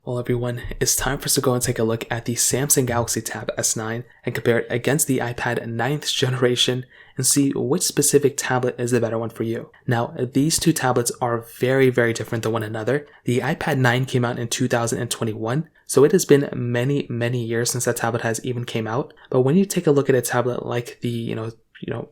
Well, everyone, it's time for us to go and take a look at the Samsung Galaxy Tab S9 and compare it against the iPad 9th generation and see which specific tablet is the better one for you. Now, these two tablets are very, very different than one another. The iPad 9 came out in 2021, so it has been many, many years since that tablet has even came out. But when you take a look at a tablet like the,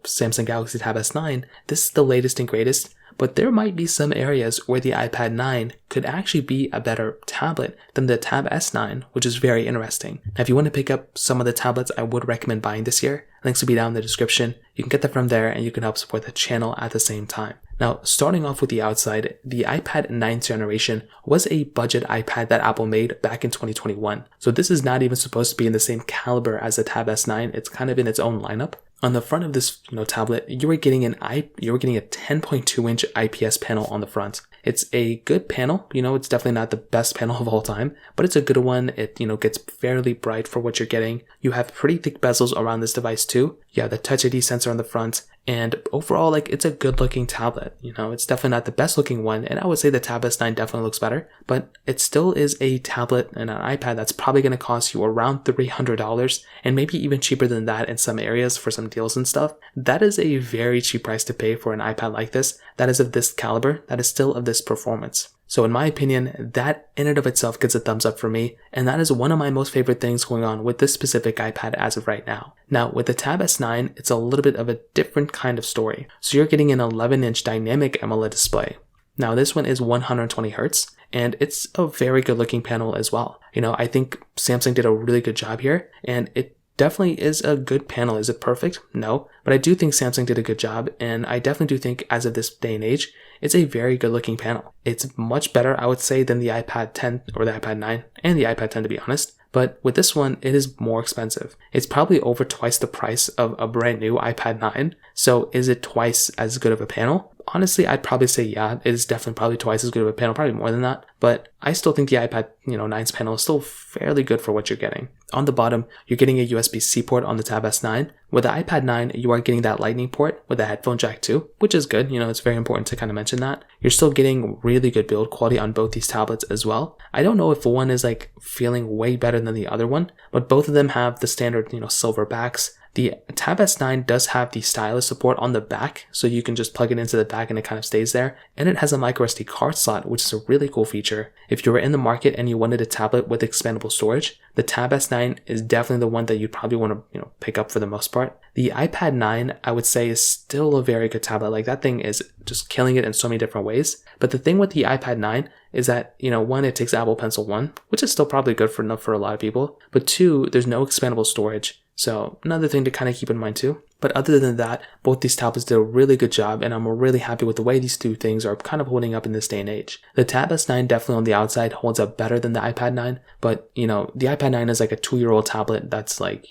Samsung Galaxy Tab S9, this is the latest and greatest. But there might be some areas where the iPad 9 could actually be a better tablet than the Tab S9, which is very interesting. Now, if you want to pick up some of the tablets I would recommend buying this year, links will be down in the description. You can get them from there and you can help support the channel at the same time. Now, starting off with the outside, the iPad 9th generation was a budget iPad that Apple made back in 2021. So this is not even supposed to be in the same caliber as the Tab S9. It's kind of in its own lineup. On the front of this tablet, you were getting a 10.2-inch IPS panel on the front. It's a good panel. It's definitely not the best panel of all time, but it's a good one. It gets fairly bright for what you're getting. You have pretty thick bezels around this device too. You have the Touch ID sensor on the front, and overall, it's a good looking tablet. It's definitely not the best looking one, and I would say the Tab S9 definitely looks better, but it still is a tablet and an iPad that's probably going to cost you around $300 and maybe even cheaper than that in some areas for some deals and stuff. That is a very cheap price to pay for an iPad like this. That is of this caliber, that is still of this performance. So in my opinion, that in and of itself gets a thumbs up for me, and that is one of my most favorite things going on with this specific iPad as of right now. Now, with the Tab S9, it's a little bit of a different kind of story. So you're getting an 11-inch dynamic AMOLED display. Now, this one is 120 Hz, and it's a very good looking panel as well. I think Samsung did a really good job here, and it definitely is a good panel. Is it perfect? No, but I do think Samsung did a good job, and I definitely do think as of this day and age, it's a very good looking panel. It's much better, I would say, than the iPad 10 or the iPad 9 and the iPad 10 to be honest. But with this one, it is more expensive. It's probably over twice the price of a brand new iPad 9. So is it twice as good of a panel? Honestly, I'd probably say yeah, it is definitely probably twice as good of a panel, probably more than that. But I still think the iPad 9's panel is still fairly good for what you're getting. On the bottom, you're getting a USB-C port on the Tab S9. With the iPad 9, you are getting that Lightning port with a headphone jack too, which is good. It's very important to kind of mention that. You're still getting really good build quality on both these tablets as well. I don't know if one is feeling way better than the other one, but both of them have the standard, silver backs. The Tab S9 does have the stylus support on the back, so you can just plug it into the back and it kind of stays there. And it has a microSD card slot, which is a really cool feature. If you were in the market and you wanted a tablet with expandable storage, the Tab S9 is definitely the one that you'd probably want to pick up for the most part. The iPad 9, I would say, is still a very good tablet. That thing is just killing it in so many different ways. But the thing with the iPad 9 is that, one, it takes Apple Pencil 1, which is still probably good for enough for a lot of people. But two, there's no expandable storage. So another thing to kind of keep in mind too. But other than that, both these tablets did a really good job, and I'm really happy with the way these two things are kind of holding up in this day and age. The Tab S9 definitely on the outside holds up better than the iPad 9, but the iPad 9 is like a 2-year-old tablet that's a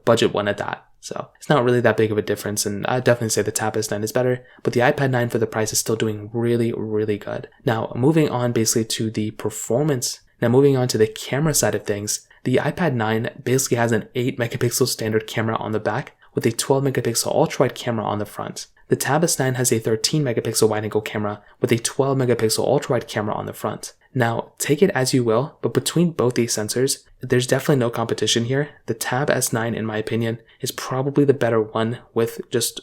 budget one at that. So it's not really that big of a difference, and I'd definitely say the Tab S9 is better, but the iPad 9 for the price is still doing really, really good. Now, moving on basically to the performance. Now, moving on to the camera side of things, the iPad 9 basically has an 8 megapixel standard camera on the back with a 12 megapixel ultra-wide camera on the front. The Tab S9 has a 13 megapixel wide-angle camera with a 12 megapixel ultra-wide camera on the front. Now, take it as you will, but between both these sensors, there's definitely no competition here. The Tab S9, in my opinion, is probably the better one it's just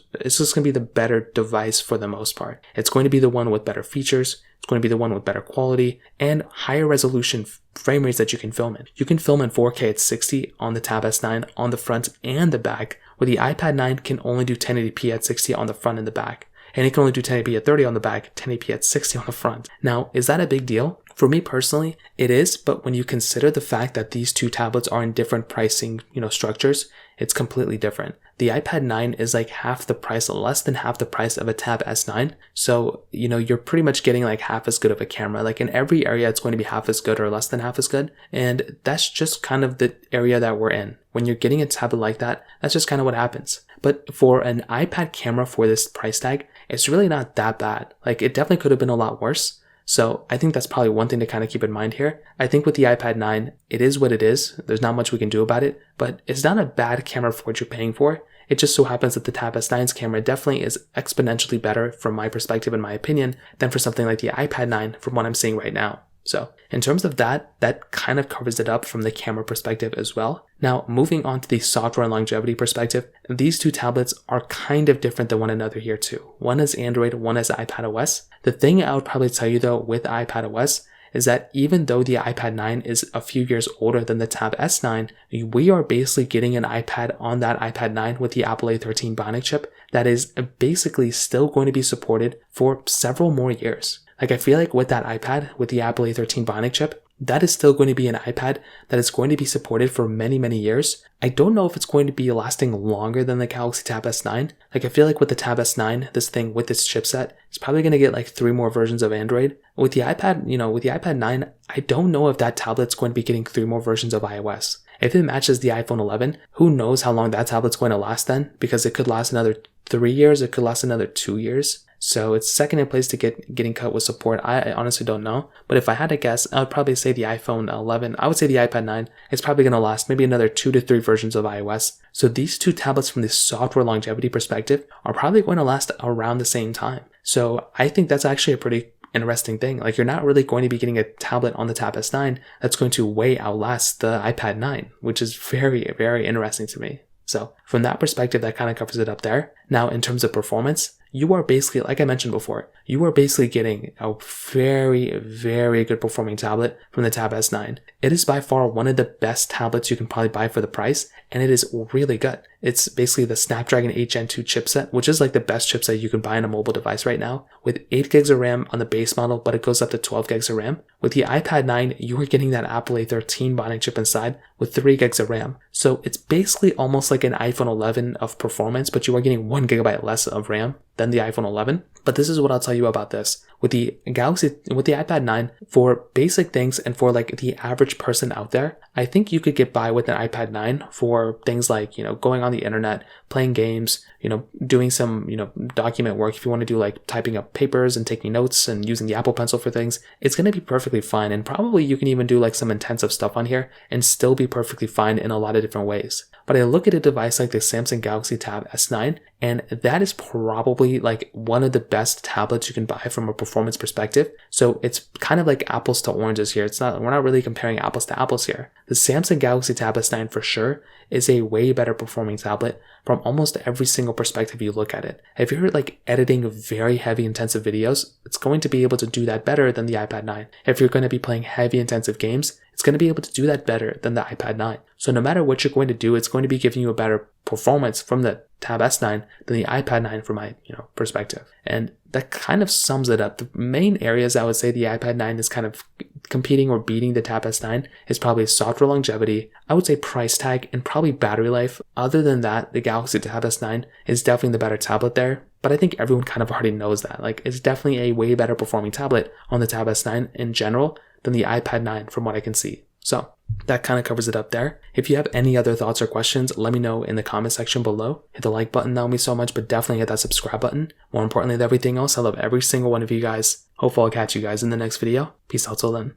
going to be the better device for the most part. It's going to be the one with better features. It's going to be the one with better quality and higher resolution frame rates that you can film in. You can film in 4K at 60 on the Tab S9 on the front and the back, where the iPad 9 can only do 1080p at 60 on the front and the back. And it can only do 1080p at 30 on the back, 1080p at 60 on the front. Now, is that a big deal? For me personally, it is, but when you consider the fact that these two tablets are in different pricing, structures, it's completely different. The iPad 9 is half the price, less than half the price of a Tab S9. So, you're pretty much getting half as good of a camera. In every area, it's going to be half as good or less than half as good. And that's just kind of the area that we're in. When you're getting a tablet like that, that's just kind of what happens. But for an iPad camera for this price tag, it's really not that bad. It definitely could have been a lot worse. So I think that's probably one thing to kind of keep in mind here. I think with the iPad 9, it is what it is. There's not much we can do about it, but it's not a bad camera for what you're paying for. It just so happens that the Tab S9's camera definitely is exponentially better from my perspective, in my opinion, than for something like the iPad 9 from what I'm seeing right now. So in terms of that kind of covers it up from the camera perspective as well. Now, moving on to the software and longevity perspective, these two tablets are kind of different than one another here too. One is Android, one is iPadOS. The thing I would probably tell you though with iPadOS is that even though the iPad 9 is a few years older than the Tab S9, we are basically getting an iPad on that iPad 9 with the Apple A13 Bionic chip that is basically still going to be supported for several more years. Like, I feel like with that iPad, with the Apple A13 Bionic chip, that is still going to be an iPad that is going to be supported for many, many years. I don't know if it's going to be lasting longer than the Galaxy Tab S9. Like, I feel like with the Tab S9, this thing with its chipset, it's probably going to get like 3 more versions of Android. With the iPad, with the iPad 9, I don't know if that tablet's going to be getting 3 more versions of iOS. If it matches the iPhone 11, who knows how long that tablet's going to last then? Because it could last another 3 years, it could last another 2 years. So it's second in place to getting cut with support. I honestly don't know. But if I had to guess, I would probably say the iPhone 11. I would say the iPad 9 is probably going to last maybe another 2 to 3 versions of iOS. So these two tablets from the software longevity perspective are probably going to last around the same time. So I think that's actually a pretty interesting thing. Like, you're not really going to be getting a tablet on the Tab S9 that's going to way outlast the iPad 9, which is very, very interesting to me. So from that perspective, that kind of covers it up there. Now, in terms of performance, you are basically, like I mentioned before, you are basically getting a very, very good performing tablet from the Tab S9. It is by far one of the best tablets you can probably buy for the price, and it is really good. It's basically the Snapdragon 8 Gen 2 chipset, which is like the best chipset you can buy on a mobile device right now, with 8 gigs of RAM on the base model, but it goes up to 12 gigs of RAM. With the iPad 9, you are getting that Apple A13 Bionic chip inside with 3 gigs of RAM. So it's basically almost like an iPhone 11 of performance, but you are getting 1 gigabyte less of RAM than the iPhone 11. But this is what I'll tell you about this. With the iPad 9, for basic things and for like the average person out there, I think you could get by with an iPad 9 for things like, going on the internet, playing games, doing some, document work. If you want to do like typing up papers and taking notes and using the Apple Pencil for things, it's going to be perfectly fine. And probably you can even do like some intensive stuff on here and still be perfectly fine in a lot of different ways. But I look at a device like the Samsung Galaxy Tab S9, and that is probably like one of the best tablets you can buy from a performance perspective. So it's kind of like apples to oranges here. We're not really comparing apples to apples here. The Samsung Galaxy Tab S9 for sure is a way better performing tablet from almost every single perspective you look at it. If you're like editing very heavy intensive videos, it's going to be able to do that better than the iPad 9. If you're going to be playing heavy intensive games, it's going to be able to do that better than the iPad 9. So no matter what you're going to do, it's going to be giving you a better performance from the Tab S9 than the iPad 9 from my perspective. And that kind of sums it up. The main areas I would say the iPad 9 is kind of competing or beating the Tab S9 is probably software longevity, I would say price tag, and probably battery life. Other than that, the Galaxy Tab S9 is definitely the better tablet there. But I think everyone kind of already knows that. Like, it's definitely a way better performing tablet on the Tab S9 in general than the iPad 9 from what I can see. So that kind of covers it up there. If you have any other thoughts or questions, let me know in the comment section below. Hit the like button, that would mean so much, but definitely hit that subscribe button. More importantly than everything else, I love every single one of you guys. Hopefully I'll catch you guys in the next video. Peace out till then.